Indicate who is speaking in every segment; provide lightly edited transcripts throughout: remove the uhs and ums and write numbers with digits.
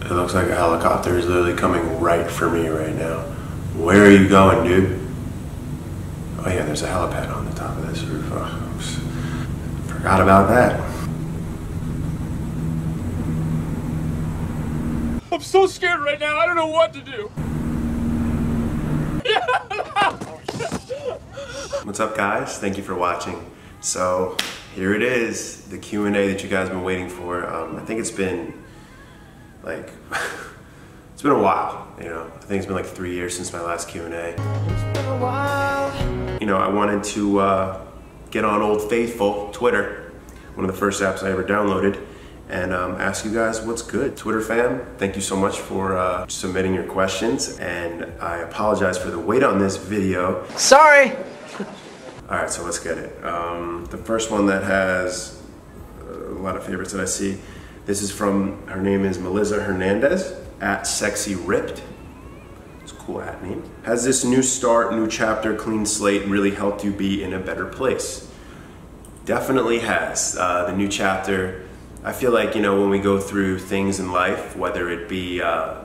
Speaker 1: It looks like a helicopter is literally coming right for me right now. Where are you going, dude? Oh yeah, there's a helipad on the top of this roof. Oh, forgot about that.
Speaker 2: I'm so scared right now, I don't know what to do.
Speaker 1: What's up, guys? Thank you for watching. So here it is, the Q&A that you guys have been waiting for. I think it's been like, it's been a while, you know. I think it's been like 3 years since my last Q&A. It's been a while. You know, I wanted to get on Old Faithful, Twitter, one of the first apps I ever downloaded, and ask you guys what's good. Twitter fam, thank you so much for submitting your questions, and I apologize for the wait on this video.
Speaker 3: Sorry!
Speaker 1: All right, so let's get it. The first one that has a lot of favorites that I see, this is from, her name is Melissa Hernandez, @SexyRipped. It's a cool @ name. Has this new start, new chapter, clean slate really helped you be in a better place? Definitely has. The new chapter, I feel like, you know, when we go through things in life, whether it be,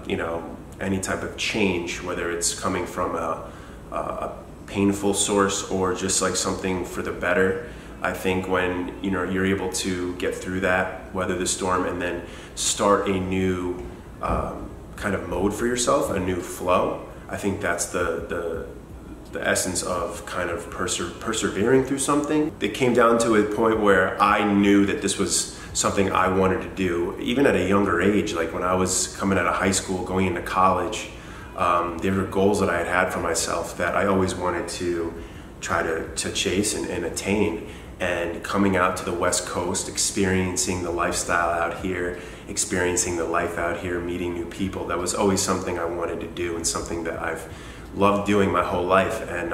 Speaker 1: you know, any type of change, whether it's coming from a painful source or just like something for the better, I think when, you know, you're able to get through that, weather the storm, and then start a new kind of mode for yourself, a new flow, I think that's the essence of kind of persevering through something. It came down to a point where I knew that this was something I wanted to do, even at a younger age. Like when I was coming out of high school, going into college, there were goals that I had had for myself that I always wanted to try to chase and attain. And coming out to the West Coast, experiencing the lifestyle out here, experiencing the life out here, meeting new people, that was always something I wanted to do and something that I've loved doing my whole life. And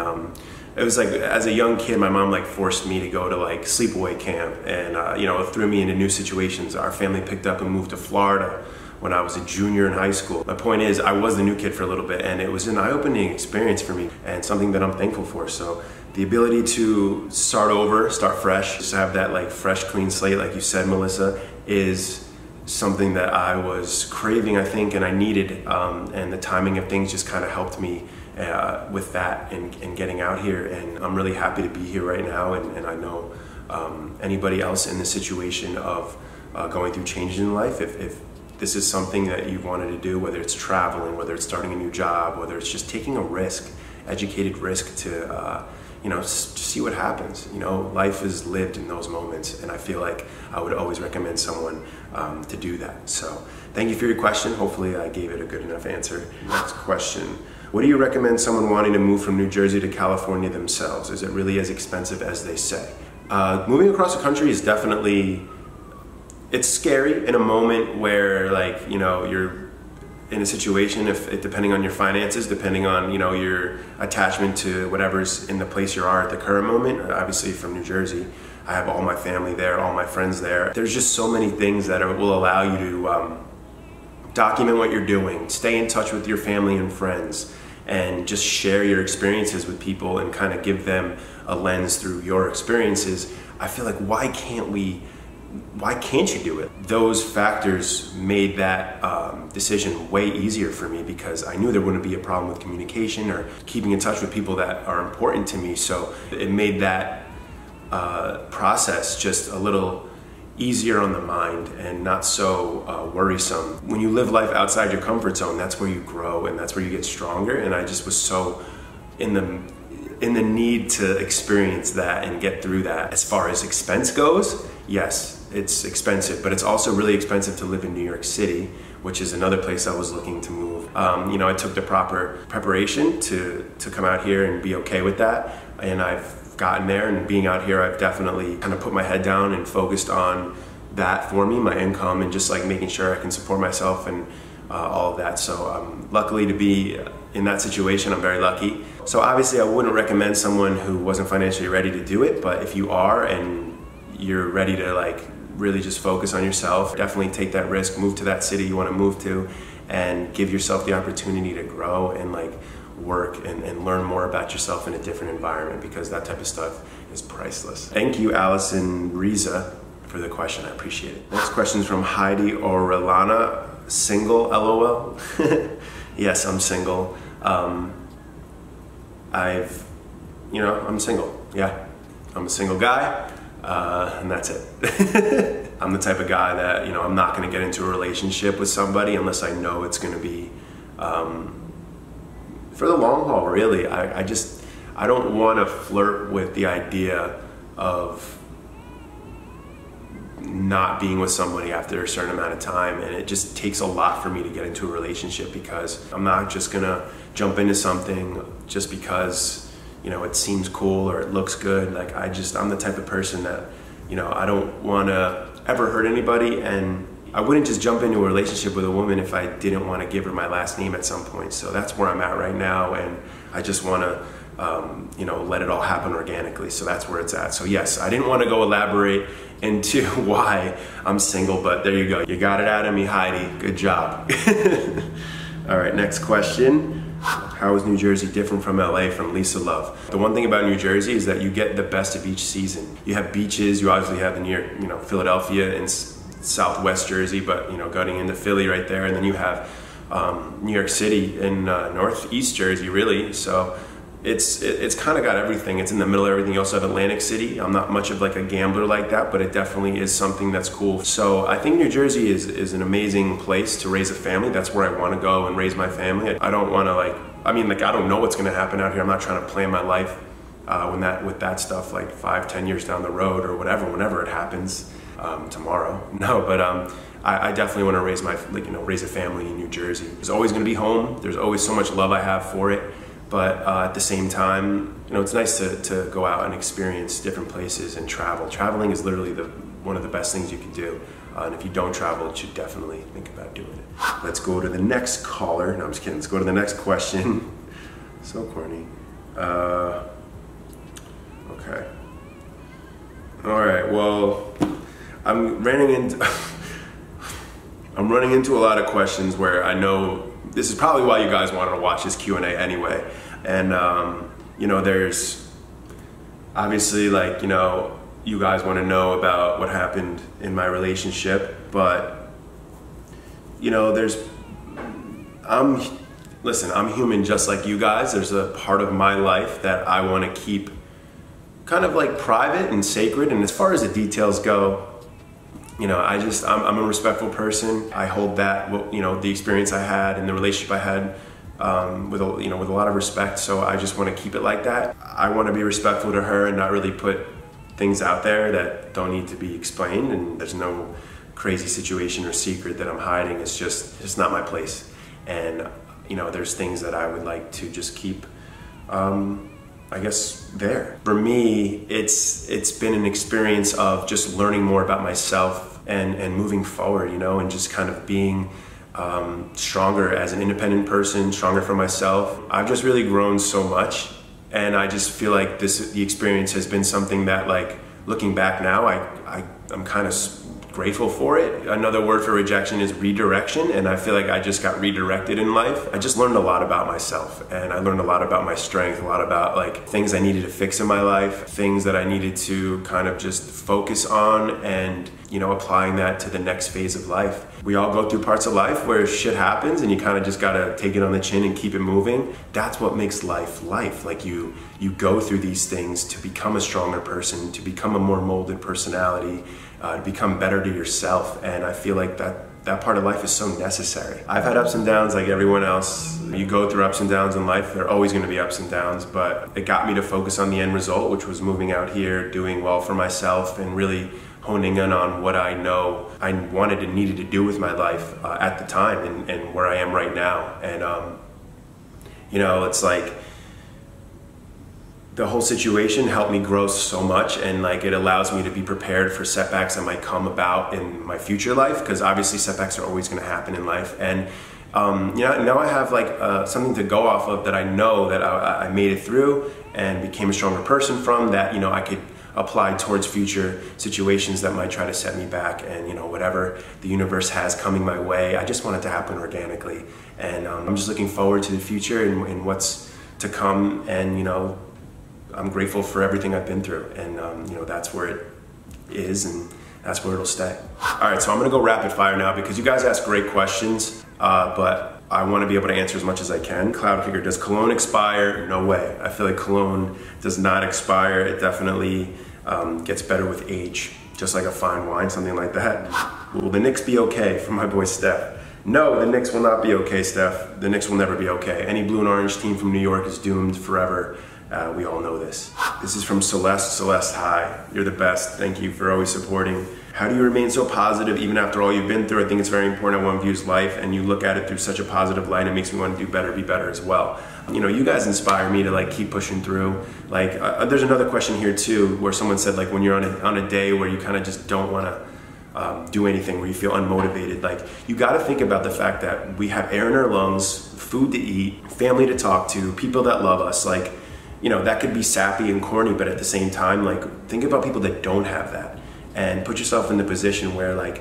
Speaker 1: it was like, as a young kid, my mom like forced me to go to like sleepaway camp, and you know, threw me into new situations. Our family picked up and moved to Florida when I was a junior in high school. My point is, I was the new kid for a little bit, and it was an eye-opening experience for me and something that I'm thankful for. So the ability to start over, start fresh, just have that like fresh, clean slate, like you said, Melissa, is something that I was craving, I think, and I needed, and the timing of things just kind of helped me with that and getting out here. And I'm really happy to be here right now, and I know anybody else in the situation of going through changes in life, if this is something that you wanted to do, whether it's traveling, whether it's starting a new job, whether it's just taking a risk, educated risk to you know, see what happens. You know, life is lived in those moments, and I feel like I would always recommend someone to do that. So thank you for your question. Hopefully I gave it a good enough answer. Next question. What do you recommend someone wanting to move from New Jersey to California themselves? Is it really as expensive as they say? Moving across the country is definitely, it's scary in a moment where, like, you know, you're in a situation, depending on your finances, depending on, you know, your attachment to whatever's in the place you are at the current moment. Obviously from New Jersey, I have all my family there, all my friends there. There's just so many things that will allow you to document what you're doing, stay in touch with your family and friends, and just share your experiences with people and kind of give them a lens through your experiences. I feel like, why can't you do it? Those factors made that decision way easier for me, because I knew there wouldn't be a problem with communication or keeping in touch with people that are important to me. So it made that process just a little easier on the mind and not so worrisome. When you live life outside your comfort zone, that's where you grow and that's where you get stronger. And I just was so in the need to experience that and get through that. As far as expense goes, yes, it's expensive, but it's also really expensive to live in New York City, which is another place I was looking to move. You know, I took the proper preparation to come out here and be okay with that, and I've gotten there, and being out here, I've definitely kind of put my head down and focused on that for me, my income, and just like making sure I can support myself and all of that. So luckily to be in that situation, I'm very lucky. So obviously I wouldn't recommend someone who wasn't financially ready to do it, but if you are and you're ready to like really just focus on yourself, definitely take that risk, move to that city you want to move to, and give yourself the opportunity to grow and like work and learn more about yourself in a different environment, because that type of stuff is priceless. Thank you, Allison Riza, for the question. I appreciate it. Next question is from Heidi Orellana. Single, LOL. Yes, I'm single. I'm single. Yeah, I'm a single guy, and that's it. I'm the type of guy that, I'm not going to get into a relationship with somebody unless I know it's going to be for the long haul, really. I don't want to flirt with the idea of not being with somebody after a certain amount of time, and it just takes a lot for me to get into a relationship, because I'm not just gonna jump into something just because it seems cool or it looks good. Like I'm the type of person that I don't want to ever hurt anybody, and I wouldn't just jump into a relationship with a woman if I didn't want to give her my last name at some point. So that's where I'm at right now, and I just want to let it all happen organically. So that's where it's at. So yes, I didn't want to go elaborate into why I'm single, but there you go. You got it out of me, Heidi. Good job. All right, next question. How is New Jersey different from LA? From Lisa Love. The one thing about New Jersey is that you get the best of each season. You have beaches, you obviously have the Philadelphia and Southwest Jersey, but going into Philly right there, and then you have New York City and Northeast Jersey, really. So it's kind of got everything. It's in the middle of everything. You also have Atlantic City. I'm not much of like a gambler like that, but it definitely is something that's cool. So I think New Jersey is an amazing place to raise a family. That's where I want to go and raise my family. I don't want to I don't know what's going to happen out here. I'm not trying to plan my life with that stuff like 5-10 years down the road or whenever it happens, tomorrow. No, but I definitely want to raise raise a family in New Jersey. There's always going to be home. There's always so much love I have for it. But at the same time, it's nice to go out and experience different places and travel. Traveling is literally one of the best things you can do. And if you don't travel, you should definitely think about doing it. Let's go to the next caller. No, I'm just kidding. Let's go to the next question. So corny. Okay. All right, well, I'm running into a lot of questions where I know this is probably why you guys wanted to watch this Q&A anyway. And, there's obviously you guys want to know about what happened in my relationship, but, listen, I'm human just like you guys. There's a part of my life that I want to keep kind of private and sacred. And as far as the details go, I'm a respectful person. I hold that, the experience I had and the relationship I had with a lot of respect. So I just want to keep it like that. I want to be respectful to her and not really put things out there that don't need to be explained. And there's no crazy situation or secret that I'm hiding. It's not my place. And there's things that I would like to just keep, I guess, there. For me, it's been an experience of just learning more about myself and moving forward, and just kind of being stronger as an independent person, stronger for myself. I've just really grown so much, and I just feel like the experience has been something that, looking back now, I'm kind of grateful for it. Another word for rejection is redirection, and I feel like I just got redirected in life. I just learned a lot about myself, and I learned a lot about my strength, a lot about things I needed to fix in my life, things that I needed to kind of just focus on, and applying that to the next phase of life. We all go through parts of life where shit happens and you kind of just gotta take it on the chin and keep it moving. That's what makes life life. You go through these things to become a stronger person, to become a more molded personality, to become better to yourself. And I feel like that part of life is so necessary. I've had ups and downs like everyone else. You go through ups and downs in life. There are always going to be ups and downs, but it got me to focus on the end result, which was moving out here, doing well for myself, and really honing in on what I know I wanted and needed to do with my life at the time, and where I am right now. And it's the whole situation helped me grow so much, and it allows me to be prepared for setbacks that might come about in my future life, because obviously setbacks are always going to happen in life. And now I have something to go off of, that I know that I made it through and became a stronger person from, that I could apply towards future situations that might try to set me back. And whatever the universe has coming my way, I just want it to happen organically. And I'm just looking forward to the future and what's to come. And I'm grateful for everything I've been through, and that's where it is. And that's where it'll stay. All right, so I'm gonna go rapid fire now because you guys ask great questions, but I want to be able to answer as much as I can. Cloud Kicker, does cologne expire? No way. I feel like cologne does not expire. It definitely gets better with age, just like a fine wine, something like that. Will the Knicks be okay? From my boy Steph. No, the Knicks will not be okay, Steph. The Knicks will never be okay. Any blue and orange team from New York is doomed forever. We all know this. This is from Celeste. Celeste, hi. You're the best. Thank you for always supporting. How do you remain so positive even after all you've been through? I think it's very important how one views life, and you look at it through such a positive light. It makes me want to do better, be better as well. You know, you guys inspire me to like keep pushing through. Like, there's another question here too, where someone said like when you're on a day where you kind of just don't want to do anything, where you feel unmotivated, like you got to think about the fact that we have air in our lungs, food to eat, family to talk to, people that love us. Like, you know, that could be sappy and corny, but at the same time, like think about people that don't have that. And put yourself in the position where like,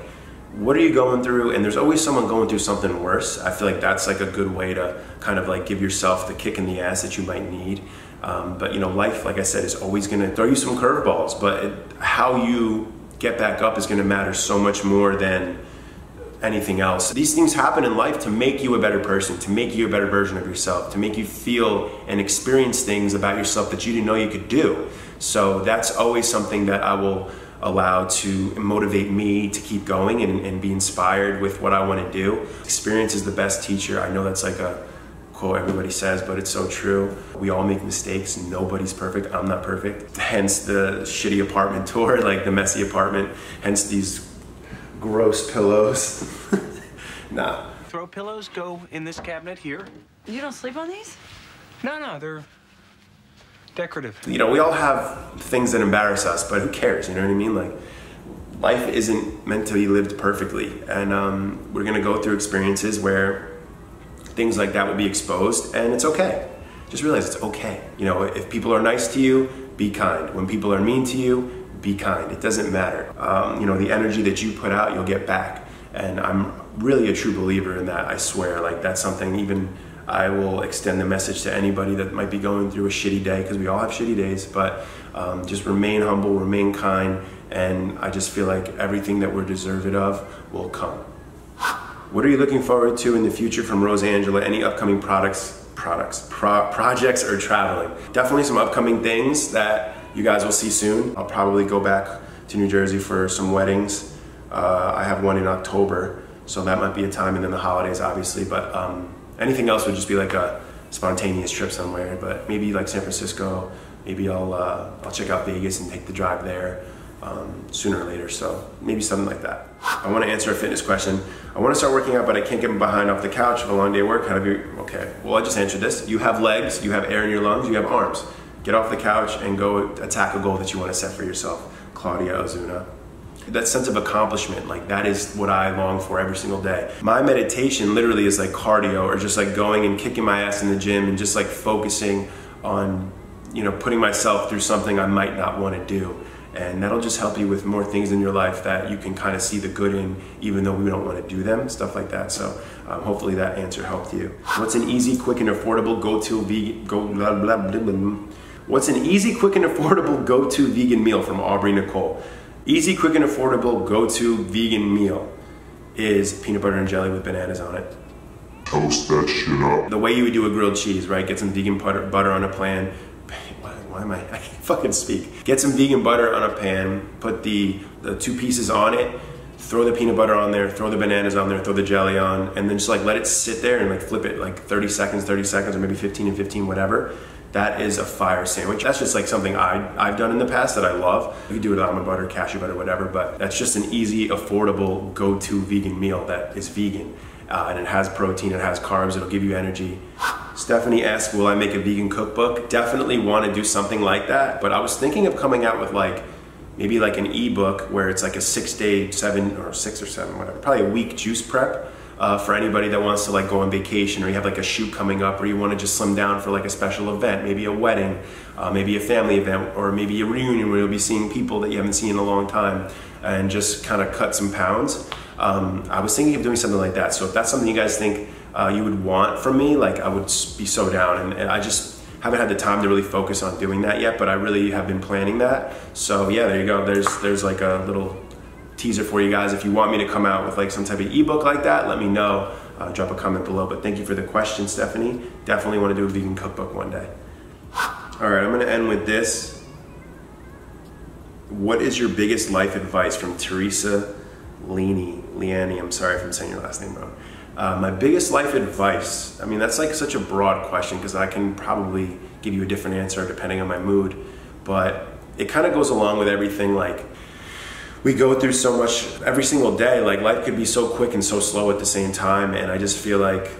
Speaker 1: what are you going through? And there's always someone going through something worse. I feel like that's like a good way to kind of like give yourself the kick in the ass that you might need. But you know, life, like I said, is always gonna throw you some curveballs, but how you get back up is gonna matter so much more than anything else. These things happen in life to make you a better person, to make you a better version of yourself, to make you feel and experience things about yourself that you didn't know you could do. So that's always something that I will allow to motivate me to keep going and be inspired with what I want to do. Experience is the best teacher. I know that's like a quote everybody says, but it's so true. We all make mistakes. Nobody's perfect. I'm not perfect. Hence the shitty apartment tour, like the messy apartment. Hence these gross pillows. Nah.
Speaker 3: Throw pillows go in this cabinet here.
Speaker 4: You don't sleep on these?
Speaker 3: No, they're decorative.
Speaker 1: You know, we all have things that embarrass us, but who cares? You know what I mean? Like, life isn't meant to be lived perfectly, and we're gonna go through experiences where things like that will be exposed, and it's okay. Just realize it's okay. You know, if people are nice to you, be kind. When people are mean to you, be kind. It doesn't matter. You know, the energy that you put out, you'll get back. And I'm really a true believer in that, I swear. Like, that's something even I will extend the message to anybody that might be going through a shitty day, because we all have shitty days, but just remain humble, remain kind, and I just feel like everything that we're deserving of will come. What are you looking forward to in the future from Rose Angela? Any upcoming projects or traveling? Definitely some upcoming things that you guys will see soon. I'll probably go back to New Jersey for some weddings. I have one in October, so that might be a time, and then the holidays obviously, but anything else would just be like a spontaneous trip somewhere, but maybe like San Francisco. Maybe I'll check out Vegas and take the drive there sooner or later, so maybe something like that. I want to answer a fitness question. I want to start working out, but I can't get behind off the couch of a long day of work. How do you, okay, well, I just answered this. You have legs, you have air in your lungs, you have arms. Get off the couch and go attack a goal that you want to set for yourself. Claudia Ozuna. That sense of accomplishment, like that is what I long for every single day. My meditation literally is like cardio, or just like going and kicking my ass in the gym and just like focusing on, you know, putting myself through something I might not want to do. And that'll just help you with more things in your life that you can kind of see the good in, even though we don't want to do them, stuff like that. So hopefully that answer helped you. What's an easy, quick, and affordable go-to vegan, What's an easy, quick, and affordable go-to vegan meal from Aubrey Nicole? Easy, quick, and affordable go-to vegan meal is peanut butter and jelly with bananas on it.
Speaker 5: Toast that shit up.
Speaker 1: The way you would do a grilled cheese, right? Get some vegan butter on a pan. Why am I can't fucking speak. Get some vegan butter on a pan, put the two pieces on it, throw the peanut butter on there, throw the bananas on there, throw the jelly on, and then just like let it sit there and like flip it like 30 seconds, or maybe 15 and 15, whatever. That is a fire sandwich. That's just like something I've done in the past that I love. You can do it with almond butter, cashew butter, whatever, but that's just an easy, affordable, go-to vegan meal that is vegan. And it has protein, it has carbs, it'll give you energy. Stephanie asks, will I make a vegan cookbook? Definitely want to do something like that, but I was thinking of coming out with like, maybe like an ebook where it's like a 6 or 7, whatever, probably a week juice prep. For anybody that wants to like go on vacation, or you have like a shoot coming up, or you want to just slim down for like a special event, maybe a wedding, maybe a family event, or maybe a reunion where you'll be seeing people that you haven't seen in a long time, and just kind of cut some pounds. I was thinking of doing something like that. So if that's something you guys think you would want from me, like I would be so down, and I just haven't had the time to really focus on doing that yet, but I really have been planning that. So yeah, there you go. There's like a little teaser for you guys. If you want me to come out with like some type of ebook like that, let me know. Drop a comment below. But thank you for the question, Stephanie. Definitely want to do a vegan cookbook one day. All right, I'm going to end with this. What is your biggest life advice? From Teresa Leanne, I'm sorry if I'm saying your last name wrong. My biggest life advice, I mean, that's like such a broad question because I can probably give you a different answer depending on my mood, but it kind of goes along with everything. Like, we go through so much every single day. Like, life could be so quick and so slow at the same time, and I just feel like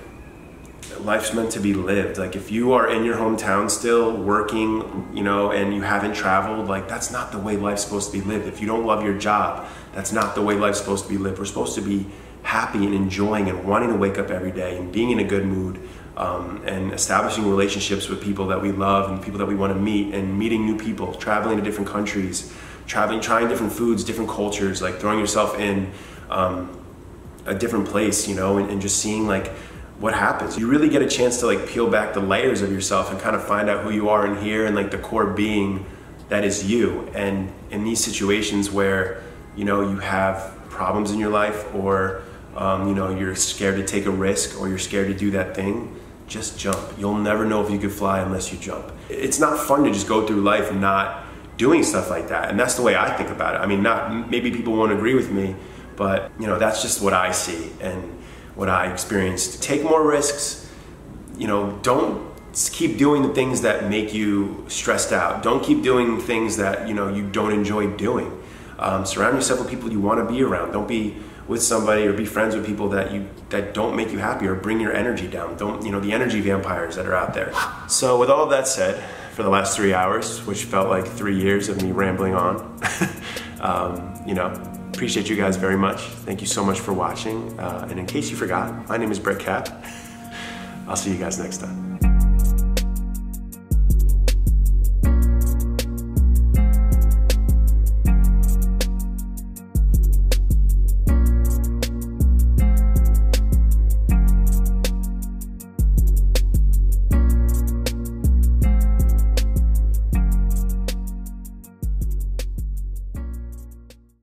Speaker 1: life's meant to be lived. Like, if you are in your hometown still working, you know, and you haven't traveled, like, that's not the way life's supposed to be lived. If you don't love your job, that's not the way life's supposed to be lived. We're supposed to be happy and enjoying and wanting to wake up every day and being in a good mood, and establishing relationships with people that we love and people that we want to meet, and meeting new people, traveling to different countries, trying different foods, different cultures, like throwing yourself in a different place, you know, and just seeing like what happens. You really get a chance to like peel back the layers of yourself and kind of find out who you are in here and like the core being that is you. And in these situations where, you know, you have problems in your life, or you know, you're scared to take a risk, or you're scared to do that thing, just jump. You'll never know if you could fly unless you jump. It's not fun to just go through life not doing stuff like that, and that's the way I think about it. I mean, maybe people won't agree with me, but you know, that's just what I see and what I experienced. Take more risks. You know, don't keep doing the things that make you stressed out. Don't keep doing things that, you know, you don't enjoy doing. Surround yourself with people you want to be around. Don't be with somebody or be friends with people that don't make you happy or bring your energy down. Don't, you know, the energy vampires that are out there. So with all of that said, for the last 3 hours, which felt like 3 years of me rambling on, you know, appreciate you guys very much. Thank you so much for watching. And in case you forgot, my name is Brett Cap. I'll see you guys next time.